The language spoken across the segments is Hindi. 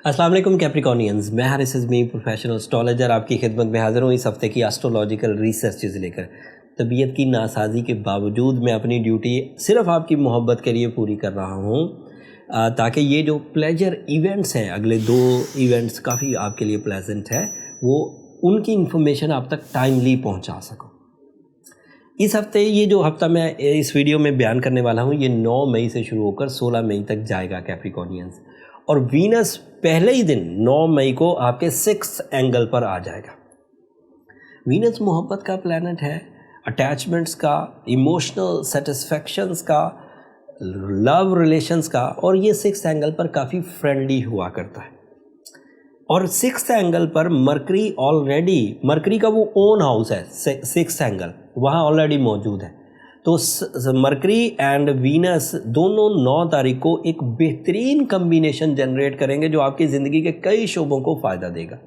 अस्सलाम वालेकुम कैप्रिकॉनियंस, मैं हारिस अज़मी प्रोफेशनल एस्ट्रोलॉजर आपकी खिदमत में हाज़िर हूँ इस हफ़्ते की एस्ट्रोलॉजिकल रिसर्चेज़ लेकर। तबीयत की नासाजी के बावजूद मैं अपनी ड्यूटी सिर्फ़ आपकी मोहब्बत के लिए पूरी कर रहा हूँ, ताकि ये जो प्लेजर इवेंट्स हैं, अगले 2 इवेंट्स काफ़ी आपके लिए प्लेजेंट है, वो उनकी इन्फॉर्मेशन आप तक टाइमली पहुँचा सकूँ। इस हफ़्ते ये जो हफ़्ता मैं इस वीडियो में बयान करने वाला हूँ, ये 9 मई से शुरू होकर 16 मई तक जाएगा कैप्रिकॉनियंस, और वीनस पहले ही दिन 9 मई को आपके 6th एंगल पर आ जाएगा। वीनस मोहब्बत का प्लैनेट है, अटैचमेंट्स का, इमोशनल सेटिस्फैक्शंस का, लव रिलेशंस का, और ये 6th एंगल पर काफ़ी फ्रेंडली हुआ करता है। और 6th एंगल पर मरकरी का वो ओन हाउस है, 6th एंगल वहाँ ऑलरेडी मौजूद है। तो मरकरी एंड वीनस दोनों 9 तारीख को एक बेहतरीन कम्बिनेशन जनरेट करेंगे जो आपकी ज़िंदगी के कई शोबों को फ़ायदा देगा।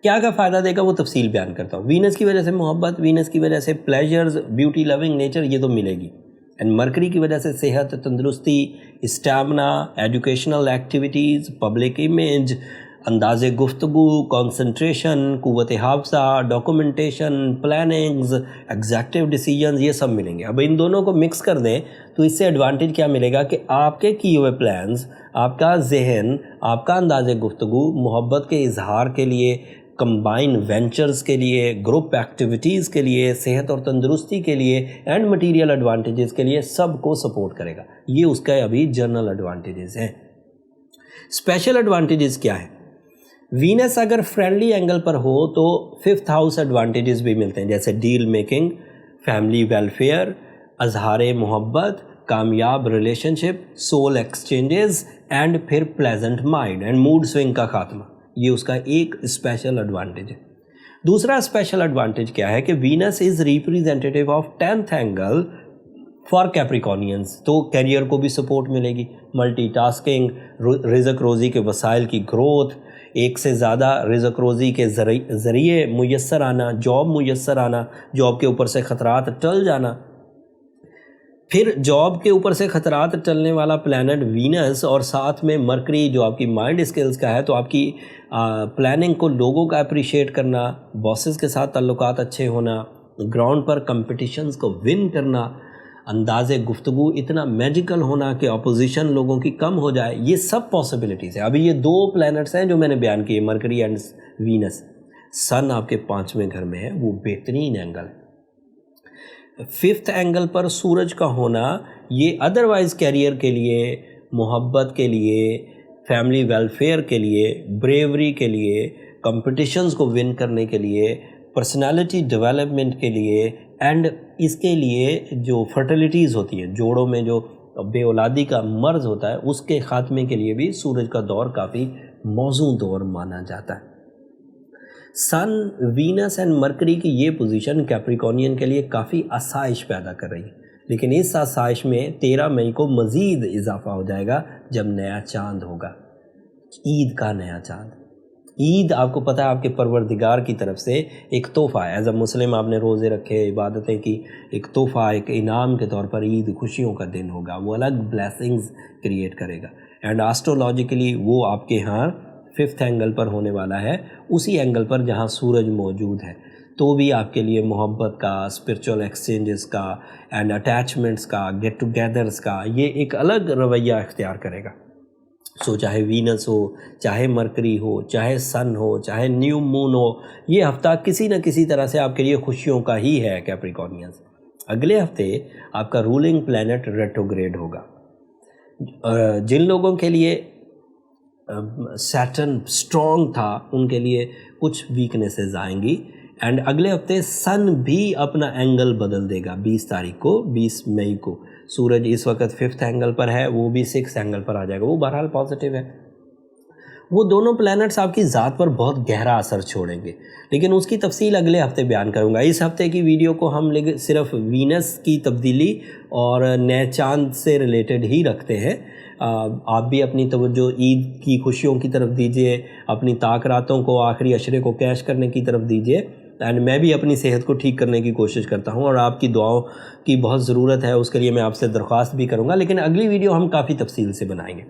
क्या फ़ायदा देगा वो तफसील बयान करता हूँ। वीनस की वजह से मोहब्बत, वीनस की वजह से प्लेजर्स, ब्यूटी लविंग नेचर, ये तो मिलेगी। एंड मरकरी की वजह से सेहत, तंदुरुस्ती, stamina, educational activities, public image, अंदाज़े गुफ्तगू, कंसंट्रेशन, कुव्वत हाफ़ज़ा, डॉक्यूमेंटेशन, प्लानिंग्स, एग्जैक्टिव डिसीजंस, ये सब मिलेंगे। अब इन दोनों को मिक्स कर दें तो इससे एडवांटेज क्या मिलेगा कि आपके किए हुए प्लान्स, आपका जहन, आपका अंदाज़े गुफ्तगू मोहब्बत के इजहार के लिए, कंबाइन वेंचर्स के लिए, ग्रुप एक्टिविटीज़ के लिए, सेहत और तंदुरुस्ती के लिए, एंड मटीरियल एडवांटेजेस के लिए सबको सपोर्ट करेगा। ये उसका अभी जनरल एडवांटेजेस हैं। स्पेशल एडवांटेजेस क्या है? वीनस अगर फ्रेंडली एंगल पर हो तो 5th हाउस एडवांटेजेस भी मिलते हैं, जैसे डील मेकिंग, फैमिली वेलफेयर, अजहार मोहब्बत, कामयाब रिलेशनशिप, सोल एक्सचेंजेस, एंड फिर pleasant mind and mood swing का खात्मा। ये उसका एक स्पेशल एडवांटेज है। दूसरा स्पेशल एडवांटेज क्या है कि Venus is representative of 10th angle for Capricornians, तो करियर को भी सपोर्ट मिलेगी, मल्टीटास्किंग, रिज़्क रोज़ी के वसाइल की ग्रोथ, एक से ज़्यादा रिज़्क रोज़ी के ज़रिए मुयस्सर आना, जॉब मुयस्सर आना, जॉब के ऊपर से ख़तरात टल जाना। फिर जॉब के ऊपर से ख़तरात टलने वाला प्लैनेट वीनस और साथ में मरकरी जो आपकी माइंड स्किल्स का है, तो आपकी प्लानिंग को, लोगों का अप्रिशिएट करना, बॉसेस के साथ ताल्लुकात अच्छे होना, ग्राउंड पर कंपटीशंस को विन करना, अंदाज़े गुफ्तगू इतना मैजिकल होना कि अपोजिशन लोगों की कम हो जाए, ये सब पॉसिबिलिटीज़ है। अभी ये 2 प्लैनेट्स हैं जो मैंने बयान किए, मरकरी एंड वीनस। सन आपके 5वें घर में है, वो बेहतरीन एंगल है। 5th एंगल पर सूरज का होना, ये अदरवाइज़ कैरियर के लिए, मोहब्बत के लिए, फैमिली वेलफेयर के लिए, ब्रेवरी के लिए, कंपटीशंस को विन करने के लिए, पर्सनालिटी डेवलपमेंट के लिए, एंड इसके लिए जो फर्टिलिटीज़ होती है, जोड़ों में जो बेऔलादी का मर्ज़ होता है, उसके ख़ात्मे के लिए भी सूरज का दौर काफ़ी मौजूद दौर माना जाता है। सन, वीनस एंड मरकरी की ये पोजीशन कैप्रिकॉनियन के लिए काफ़ी आसाइश पैदा कर रही है, लेकिन इस आसाइश में 13 मई को मज़ीद इजाफा हो जाएगा जब नया चांद होगा, ईद का नया चांद। ईद आपको पता है आपके परवरदिगार की तरफ से एक तोहफ़ा है। एज अ मुस्लिम आपने रोज़े रखे, इबादतें की, एक तोहफ़ा, एक इनाम के तौर पर ईद खुशियों का दिन होगा, वो अलग ब्लेसिंग्स क्रिएट करेगा। एंड एस्ट्रोलॉजिकली वो आपके यहाँ 5th एंगल पर होने वाला है, उसी एंगल पर जहाँ सूरज मौजूद है, तो भी आपके लिए मोहब्बत का, स्पिरिचुअल एक्सचेंजेस का, एंड अटैचमेंट्स का, गेट टुगेदर्स का, ये एक अलग रवैया इख्तियार करेगा। सो चाहे वीनस हो, चाहे मरकरी हो, चाहे सन हो, चाहे न्यू मून हो, ये हफ्ता किसी न किसी तरह से आपके लिए खुशियों का ही है कैप्रिकॉनियंस। अगले हफ्ते आपका रूलिंग प्लैनेट रेट्रोग्रेड होगा। जिन लोगों के लिए सैटर्न स्ट्रॉन्ग था, उनके लिए कुछ वीकनेसेस आएंगी। एंड अगले हफ्ते सन भी अपना एंगल बदल देगा 20 तारीख को, 20 मई को। सूरज इस वक्त 5th एंगल पर है, वो भी 6th एंगल पर आ जाएगा, वो बहरहाल पॉजिटिव है। वो दोनों प्लैनेट्स आपकी ज़ात पर बहुत गहरा असर छोड़ेंगे, लेकिन उसकी तफसील अगले हफ्ते बयान करूंगा। इस हफ्ते की वीडियो को हम सिर्फ वीनस की तब्दीली और नए चांद से रिलेटेड ही रखते हैं। आप भी अपनी तवज्जो ईद की खुशियों की तरफ दीजिए, अपनी ताक रातों को, आखिरी अशरे को कैश करने की तरफ दीजिए, एंड मैं भी अपनी सेहत को ठीक करने की कोशिश करता हूं और आपकी दुआओं की बहुत ज़रूरत है, उसके लिए मैं आपसे दरख्वास्त भी करूंगा, लेकिन अगली वीडियो हम काफ़ी तफसील से बनाएंगे।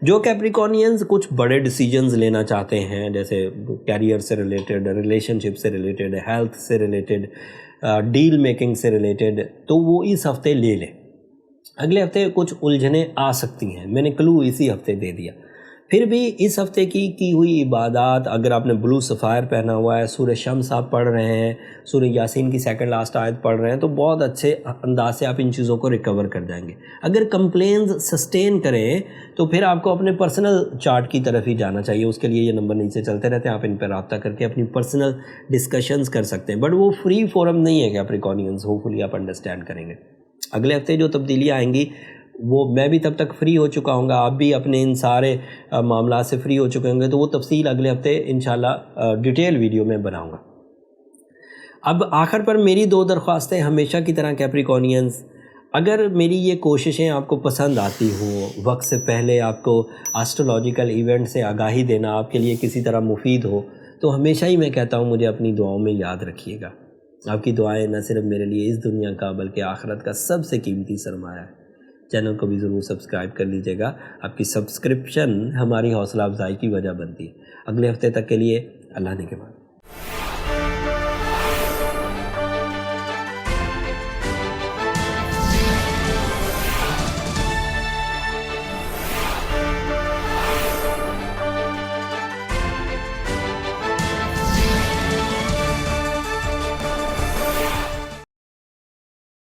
जो कैप्रिकॉर्नियंस कुछ बड़े डिसीजंस लेना चाहते हैं, जैसे कैरियर से रिलेटेड, रिलेशनशिप से रिलेटेड, हेल्थ से रिलेटेड, डील मेकिंग से रिलेटेड, तो वो इस हफ्ते ले लें। अगले हफ्ते कुछ उलझनें आ सकती हैं, मैंने क्लू इसी हफ्ते दे दिया। फिर भी इस हफ्ते की हुई इबादत, अगर आपने ब्लू सफ़ायर पहना हुआ है, सूरह शम्स आप पढ़ रहे हैं, सूरह यासीन की सेकंड लास्ट आयत पढ़ रहे हैं, तो बहुत अच्छे अंदाज से आप इन चीज़ों को रिकवर कर जाएंगे। अगर कंप्लेंट्स सस्टेन करें तो फिर आपको अपने पर्सनल चार्ट की तरफ ही जाना चाहिए। उसके लिए ये नंबर नीचे चलते रहते हैं, आप इन पर रब्ता करके अपनी पर्सनल डिस्कशंस कर सकते हैं। बट वो फ्री फोरम नहीं है कैप्रिकॉर्नियंस, होपफुली आप अंडरस्टैंड करेंगे। अगले हफ्ते जो तब्दीलियाँ आएंगी वो मैं भी तब तक फ्री हो चुका हूँगा, आप भी अपने इन सारे मामला से फ्री हो चुके होंगे, तो वो तफसील अगले हफ्ते इंशाल्लाह डिटेल वीडियो में बनाऊँगा। अब आखिर पर मेरी 2 दरख्वास्तें हमेशा की तरह कैप्रिकॉर्नियंस, अगर मेरी ये कोशिशें आपको पसंद आती हों, वक्त से पहले आपको एस्ट्रोलॉजिकल इवेंट से आगाही देना आपके लिए किसी तरह मुफीद हो, तो हमेशा ही मैं कहता हूँ मुझे अपनी दुआओं में याद रखिएगा। आपकी दुआएं न सिर्फ मेरे लिए इस दुनिया का बल्कि आखिरत का सबसे कीमती सरमाया है। चैनल को भी ज़रूर सब्सक्राइब कर लीजिएगा, आपकी सब्सक्रिप्शन हमारी हौसला अफजाई की वजह बनती है। अगले हफ्ते तक के लिए अल्लाह ने के बाद।